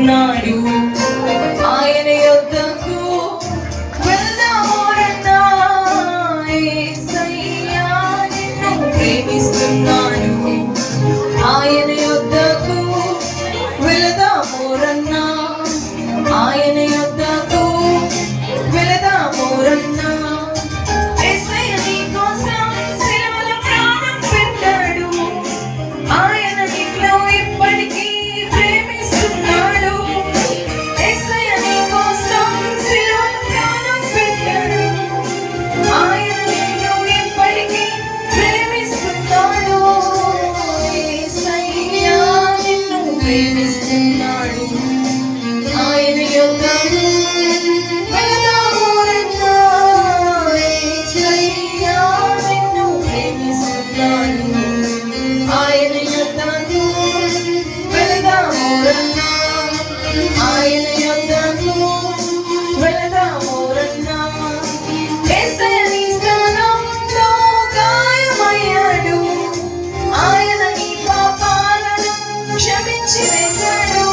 నాడు ఆయన యొద్దకు వెళ్దాము రండా. యేసయ్యా నిన్ను ప్రేమిస్తున్నాడు. ఆయన యొద్దకు వెళ్దాము రన్నా. ఆయన యొద్దకు వెళ్దాము రన్నా. యేసయ్య నీ కోసం సిలువలో ప్రాణం పెట్టాడు. ఆయన నిన్ను ఇప్పటికీ ప్రేమిస్తున్నాడు. యేసయ్య నీ కోసం సిలువలో ప్రాణం పెట్టాడు. ఆయన నిన్ను ఇప్పటికీ ప్రేమిస్తున్నాడు. యేసయ్య నిన్ను ప్రేమిస్తున్నాడు. ఆయన యొద్దకు వెళ్దాము రండా. యేసయ్య నిన్ను ప్రేమిస్తున్నాడు. ఆయన యొద్దకు వెళ్దాము రండా. ఆయన యొద్దకు వెళ్దాము రండా. యేసయ్య నీ స్థానంలో గాయమయ్యాడు. ఆయన నీ పాపాలను క్షమించి వేశాడు.